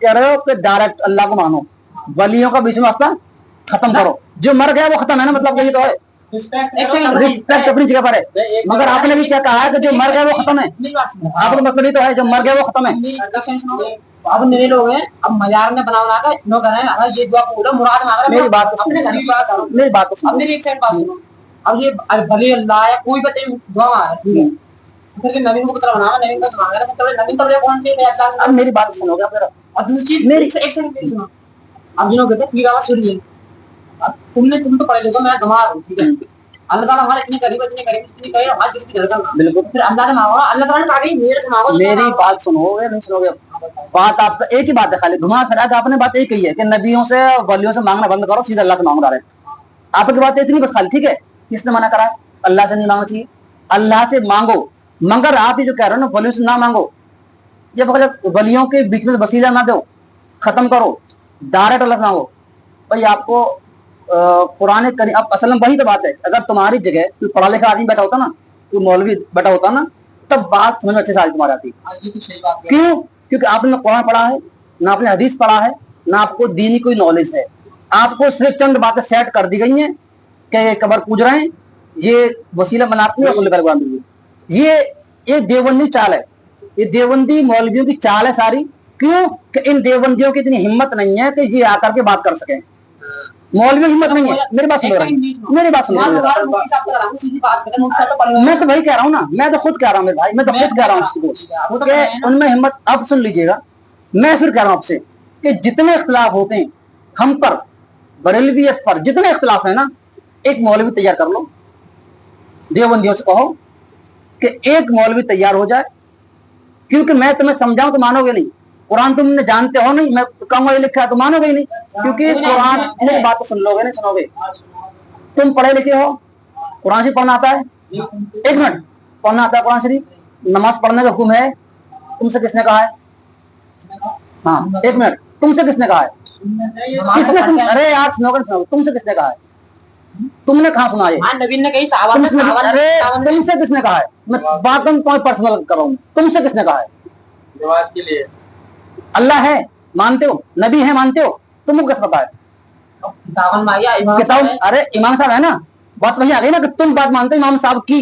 कह रहे हो कि डायरेक्ट अल्लाह को मानो, वलियों का बीच में वास्ता खत्म करो, जो मर गया वो खत्म है ना, मतलब ये तो है। रिस्पेक्ट अपनी जगह पर है, मगर आपने भी क्या कहा है कि जो मर गया वो खत्म है, आपको मतलब तो है जो मर गया वो खत्म है। अब मेरे लोग हैं, अब मजार में बना के लोग कह रहे हैं ये दुआ को मुराद मांग रहे हैं। मेरी बात अपने घर की दुआ करो, मेरी बात अब मेरी एक साइड बात सुनो। अब ये भले अल्लाह या कोई बताए दुआ मांग रहा है, फिर के नबी को पुत्र बनावा, नबी को मांग रहा है, सब नबी तो कौन सी अल्लाह से। अब मेरी बात सुनोगे फिर, और दूसरी चीज मेरी एक सेकंड मेरी सुनो। अब जिन्होंने कहते पीर आवाज सुनिए, तुम तो पढ़े लिखो, मैं गंवार हूँ, ठीक है। अल्लाह ताला हमारे इतने करीब इतनी करीब हमारे दिल की धड़कन, बिल्कुल। फिर अल्लाह से मांगो, अल्लाह ताला ने कहा कि मेरे से मांगो। मेरी बात सुनोगे नहीं सुनोगे, बात आपका एक ही बात है, खाली घुमा फिरा के आपने बात एक ही है कि नबियों से वलियों से मांगना बंद करो, सीधा अल्लाह से मांगो डायरेक्ट। आपकी बात इतनी बस खाली, ठीक है। किसने मना करा अल्लाह से नहीं मांगना चाहिए? अल्लाह से मांगो, मगर आप ये जो कह रहे हो ना वलियों से ना मांगो, ये वलियों के बीच में वसीला ना दो, खत्म करो, डायरेक्ट अल्लाह से मांगो। भाई आपको पुराने करी, अब असल में वही तो बात है, अगर तुम्हारी जगह कोई पढ़ा लिखा आदमी बैठा होता ना, कोई मौलवी बैठा होता ना, तब बात समझ में अच्छे से आज तुम्हारी आती। क्यों? क्योंकि आपने कुरान पढ़ा है ना, आपने हदीस पढ़ा है ना, आपको दीनी कोई नॉलेज है। आपको सिर्फ चंद बातें सेट कर दी गई हैं कि कबर पूज रहे हैं, ये वसीला बनाते हैं, ये देवबंदी चाल है, ये देवबंदी मौलवियों की चाल है सारी। क्यों? कि इन देवबंदियों की इतनी हिम्मत नहीं है कि ये आकर के बात कर सके, मौलवी हिम्मत नहीं है। मेरी बात सुन रही है, मेरी बात सुन रही है, मैं तो वही कह रहा हूँ ना, मैं तो खुद कह रहा हूँ मेरे भाई, मैं तो खुद कह रहा हूँ उनमें हिम्मत। अब सुन लीजिएगा, मैं फिर कह रहा हूँ आपसे कि जितने इख्तिलाफ होते हैं हम पर, बरेलवियत पर जितने इख्तिलाफ है ना, एक मौलवी तैयार कर लो, देवबंदियों से कहो कि एक मौलवी तैयार हो जाए, क्योंकि मैं तुम्हें समझाऊं तो मानोगे नहीं, कुरान तुमने जानते हो नहीं, मैं कहूंगा ये लिखा है तो मानोगे ही नहीं, क्योंकि कुरान, मेरी बात तो सुन लोगे नहीं सुनोगे। तुम पढ़े लिखे हो, कुरान शरीफ पढ़ना आता है, एक मिनट, पढ़ना आता है कुरान शरीफ, नमाज पढ़ने का हुक्म है, तुमसे किसने कहा है? हाँ एक मिनट, तुमसे किसने कहा है? किसने? अरे यार सुनोगे सुनोगे, तुमसे किसने कहा है? तुमने कहा सुना है? नबी ने कही तुमसे किसने कहा है? मैं बात पर्सनल कर रहा हूँ, तुमसे किसने कहा है? नमाज के लिए अल्लाह है मानते हो, नबी है मानते हो, तुमको कैसे पता है? किताब, अरे इमाम साहब है ना, बात वही आ गई ना कि तुम बात मानते हो इमाम साहब की,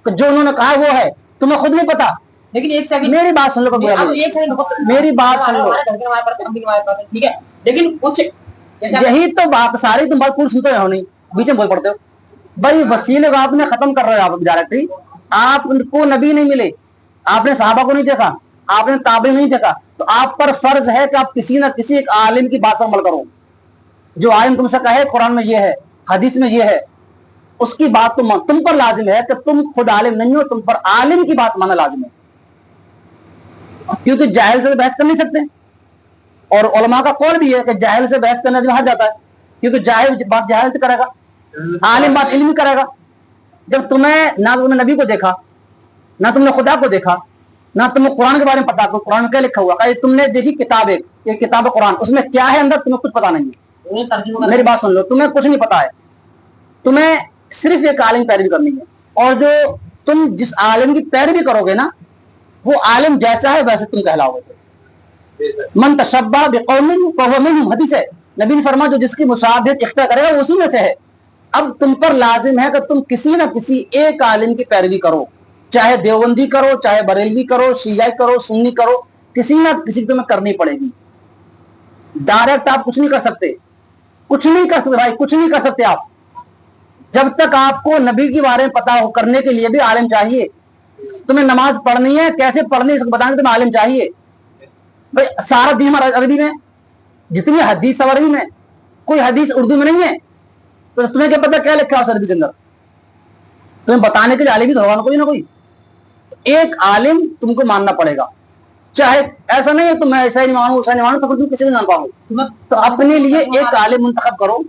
जो उन्होंने कहा वो है, तुम्हें खुद नहीं पता। लेकिन एक सेकंड मेरी बात सुन लो, मेरी बात सुन लो, ठीक है। लेकिन कुछ यही तो बात सारी, तुम बात पूरी सुनते हो नहीं, बीच में बोल पड़ते हो। भाई वसीले को आपने खत्म कर रहे हो, आप डायरेक्टली, आपको नबी नहीं मिले, आपने सहाबा को नहीं देखा, आपने ताबे नहीं देखा, तो आप पर फर्ज है कि आप किसी ना किसी एक आलिम की बात पर अमल करो। जो आलिम तुमसे कहे कुरान में ये है, हदीस में ये है, उसकी बात तुम पर लाजिम है कि तुम खुद आलिम नहीं हो, तुम पर आलिम की बात मानना लाजिम है, क्योंकि जाहिल से बहस कर नहीं सकते। और उलमा का कौल भी है कि जाहिल से बहस करने में हार जाता है, क्योंकि जाहिल बात जाहिल से करेगा, आलिम बात इल्म करेगा। जब तुम्हें ना तुमने नबी को देखा, ना तुमने खुदा को देखा, ना तुम्हें कुरान के बारे में पता, कुरान में क्या लिखा हुआ, तुमने देखी किताब, एक किताब कुरान, उसमें क्या है अंदर तुम्हें कुछ पता नहीं है। मेरी बात सुन लो, तुम्हें कुछ नहीं पता है, तुम्हें सिर्फ एक आलिम पैरवी करनी है, और जो तुम जिस आलिम की पैरवी करोगे ना, वो आलिम जैसा है वैसे तुम कहलाओगे। मन तशब्बह बिकौमिन फहुव मिनहुम, हदीस है, नबी ने फरमाया जो जिसकी मुशाबहत इख्तियार करेगा वो उसी में से है। अब तुम पर लाजिम है कि तुम किसी ना किसी एक आलिम की पैरवी करो, चाहे देवबंदी करो, चाहे बरेलवी करो, शिया करो, सुन्नी करो, किसी ना किसी तुम्हें करनी पड़ेगी। डायरेक्ट आप कुछ नहीं कर सकते, कुछ नहीं कर सकते भाई, कुछ नहीं कर सकते आप, जब तक आपको नबी के बारे में पता हो। करने के लिए भी आलिम चाहिए, तुम्हें नमाज पढ़नी है, कैसे पढ़नी है इसको बताने तुम्हें आलिम चाहिए। भाई सारा दीन अरबी में, जितनी हदीस सब अरबी में, कोई हदीस उर्दू में नहीं है, तो तुम्हें क्या पता क्या लिखा है उस अरबी के अंदर? तुम्हें बताने के लिए आलिम भी तो होगा ना कोई ना कोई, एक आलिम तुमको मानना पड़ेगा। चाहे ऐसा नहीं है तो मैं ऐसा ही नहीं मानू, ऐसा नहीं मानू, तो फिर तुम किसी को जान पाओगे। तुम्हें तो अपने लिए एक आलिम मुंतखब करो।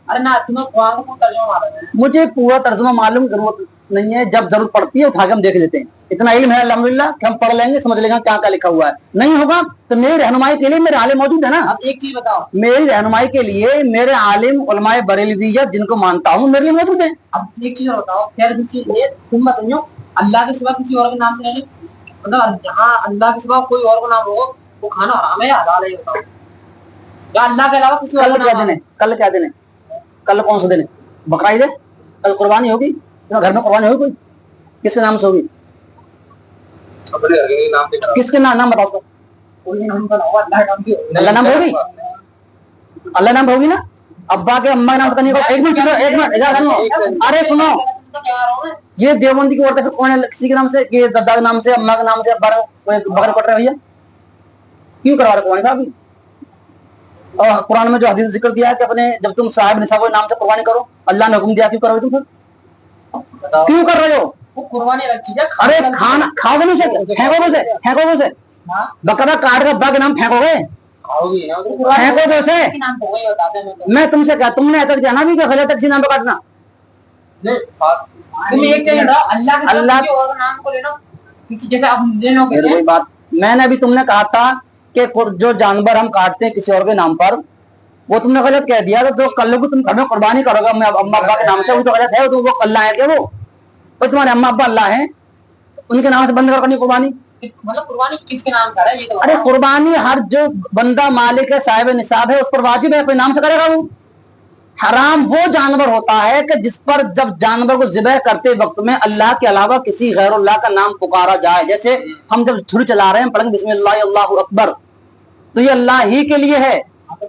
अरे ना, तुम्हें कुरान को तर्जुमा मालूम है? मुझे पूरा तर्जुमा मालूम, जरूरत नहीं है, जब जरूरत पड़ती है उठा के हम देख लेते हैं। इतना इल्म है अल्हम्दुलिल्लाह कि हम पढ़ लेंगे, समझ लेंगे क्या क्या लिखा हुआ है। नहीं होगा तो मेरी रहनुमाई के लिए मेरे आलिम मौजूद है ना। अब एक चीज बताओ, मेरी रहनुमाई के लिए मेरे आलिम उलमाए बरेलवियत जिनको मानता हूँ मेरे लिए मौजूद है। अब एक चीज बताओ, खैर दूसरी ये तुम बताओ, अल्लाह के सिवा किसी और के नाम से नहीं, मतलब जहाँ अल्लाह के सिवा कोई और का नाम हो, वो खाना हराम है या हलाल है ये बताओ, या अल्लाह के अलावा किसी और कल को क्या ना दिन है? मानो। कल क्या दिन है? कल कौन सा दिन है? बकरीद है? कल कुर्बानी होगी? तुम्हारे घर में कुर्बानी होगी? कोई किसके नाम से होगी? अपने घर के नाम पे करा। किसके नाम बताओ उसका? कोई नाम का ना हो, अल्लाह का नाम भी हो। अल्लाह नाम होगी? अल्लाह नाम होगी ना? अब्बा के अम्मा के नाम से करनी होगी। एक मिनट सुनो, एक मिनट इधर सुनो। अरे सुनो, तो क्या आ रहा हूँ मैं? ये देवबंदी की औरतें फिर कौन है? किसी के नाम से कि दादा के नाम से, अम्मा के नाम से, अब्बा का बकरे कट रहे भैया? क्यों करवा रहे कुर्बानी साहब? और कुरान में जो हदीस जिक्र दिया है कि अपने जब तुम साहिब निसाब के नाम से कुर्बानी करो, अल्लाह ने हुक्म दिया, क्यों करोगे तुम फिर? बताओ। क्यों कर रहे हो? वो कुर्बानी अलग चीज है, अरे अलग चीज खाना है। खाओगे नहीं से? फेंकोगे से? फेंकोगे से? हाँ, बकरा काट के अब्बा के नाम फेंकोगे? खाओगी ना तो कुर्बानी फेंको तो उसे। के नाम पे वही बताते हैं मैं तो। मैं तुमसे क्या, तुमने ऐसा जाना भी क्या गलत है किसी नाम पे काटना? नहीं बात तुम एक चीज बताओ, अल्लाह के साथ अल्लाह- किसी और का नाम को लेना, किसी जैसे आप मुझे लोग फिर कहते वही हैं बात मैंने अभी तुमने कहा था कि जो जानवर हम काटते हैं किसी और के नाम पर, वो तुमने गलत कह दिया। तो कल को तुम घर में कुर्बानी करोगे अम्मा अब्बा के नाम से, वो तो गलत है। तो वो अल्लाह है क्या? वो तुम्हारे अम्मा अब्बा अल्लाह है, उनके नाम से बंद करनी कुर्बानी। मतलब कुर्बानी किसके नाम का है ये तो अरे बताओ। कुर्बानी हर जो बंदा मालिक है, साहिब निसाब है, उस पर वाजिब है, अपने नाम से करेगा। वो हराम वो जानवर होता है कि जिस पर जब जानवर को ज़िबह करते वक्त में अल्लाह के अलावा किसी गैरुल्लाह का नाम पुकारा जाए। जैसे हम जब छुरी चला रहे हैं, पढ़ेंगे बिस्मिल्लाह अल्लाहु अकबर, तो ये अल्लाह ही के लिए है।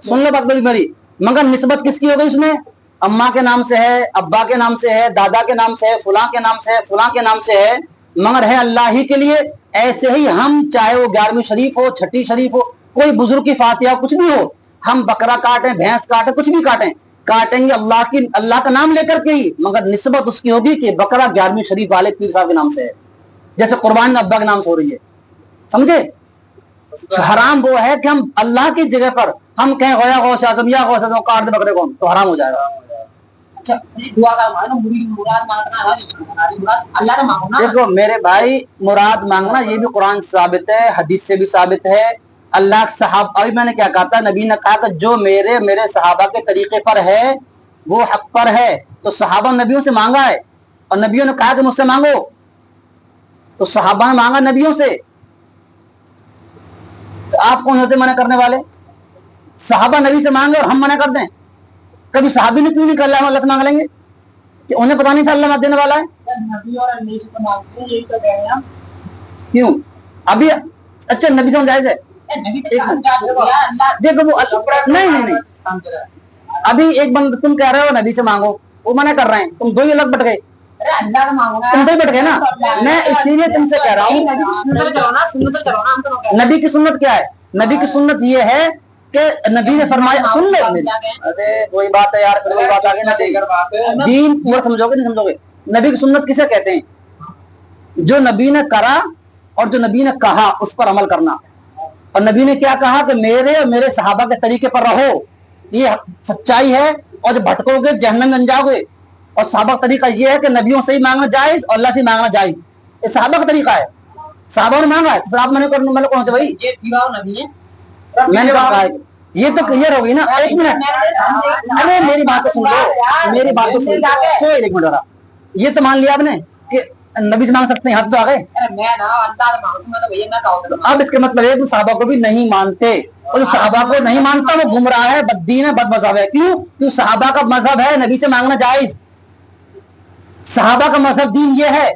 सुन लो बात बड़ी मेरी, मगर निस्बत किसकी हो गई उसमें? अम्मा के नाम से है, अब्बा के नाम से है, दादा के नाम से है, फुला के नाम से है, फुला के नाम से है, मगर है अल्लाह ही के लिए। ऐसे ही हम, चाहे वो 11वीं शरीफ हो, छठी शरीफ हो, कोई बुजुर्ग की फातिहा कुछ भी हो, हम बकरा काटें, भैंस काटें, कुछ भी काटें, काटेंगे अल्लाह का नाम लेकर के ही, मगर निस्बत उसकी होगी कि बकरा 11वीं शरीफ वाले पीर साहब के नाम से है, जैसे कुर्बानी अब्बा के नाम से हो रही है। समझे? हराम वो है कि हम अल्लाह की जगह पर हम कहें गोया गौस आजम या गौस आजम काट दे बकरे को, तो हराम हो जाएगा। अच्छा ये दुआ का मांगना, मुराद मांगना है, हमारी मुराद अल्लाह से मांगो ना। देखो मेरे भाई, मुराद मांगना ये भी कुरान से साबित है, हदीस से भी साबित है। अल्लाह के सहाब, अभी मैंने क्या कहा था, नबी ने कहा कि जो मेरे सहाबा के तरीके पर है वो हक पर है। तो सहाबा नबियों से मांगा है, और नबियों ने कहा कि मुझसे मांगो, तो सहाबा ने मांगा नबियों से। तो आप कौन होते मना करने वाले? सहाबा नबी से मांगे और हम मना कर दें? कभी सहाबी ने क्यों नहीं कर अल्लाह से मांग लेंगे? कि उन्हें पता नहीं था अल्लाह देने वाला है? नबी और अल्लाह से तो मांगते हैं, यही तो कह रहे हैं हम। क्यों? अभी अच्छा नबी से जायज है? नबी तो अल्लाह देखो वो नहीं, काम कर रहा है। अभी एक बंद तुम कह रहे हो नबी से मांगो, वो मना कर रहे हैं, तुम दो ही अलग बट गए। अरे अल्लाह का मांगना है। तुम दो ही बट गए ना। मैं इसीलिए तुमसे कह रहा हूँ, नबी की सुन्नत पे चलो ना, सुन्नत पे चलो ना, हम तो कह रहे हैं। नबी की सुन्नत क्या है? नबी की सुन्नत ये है कि नबी ने फरमाया, सुन लो मेरी। अरे वही बात है यार, फिर वही बात आगे ना देगा। लेकर बात है दीन पूरा समझोगे नहीं समझोगे? नबी की सुन्नत किसे कहते हैं? जो नबी ने करा और जो नबी ने कहा उस पर अमल करना। और नबी ने क्या कहा कि मेरे और मेरे सहाबा के तरीके पर रहो, ये सच्चाई है। और जो भटकोगे जहन्नम में जाओगे। और सहाबा का तरीका ये है कि नबियों से ही मांगना जायज और अल्लाह से ही मांगना जायज, ये सहाबा का तरीका है। सहाबा ने मांगा है तो फिर आप मैंने कौन होते भाई? ये पीवा नबी है। मैंने कहा है, ये तो क्लियर होगी ना। एक मिनट, अरे मेरी बात तो सुन लो, मेरी बात तो सुन लो, एक मिनट रहा। ये तो मान लिया आपने कि नबी से मांग सकते हैं, हाथ तो आ गए। अरे मैं ना अल्लाह से मांगू, मैं तो भैया मैं कहूँ अब इसके मतलब है तुम सहाबा को भी नहीं मानते, और जो सहाबा को नहीं मानता वो गुमराह है, बद्दीन है, बद मजहब है। क्यों? क्यों? सहाबा का मजहब है नबी से मांगना जायज, सहाबा का मजहब दीन ये है।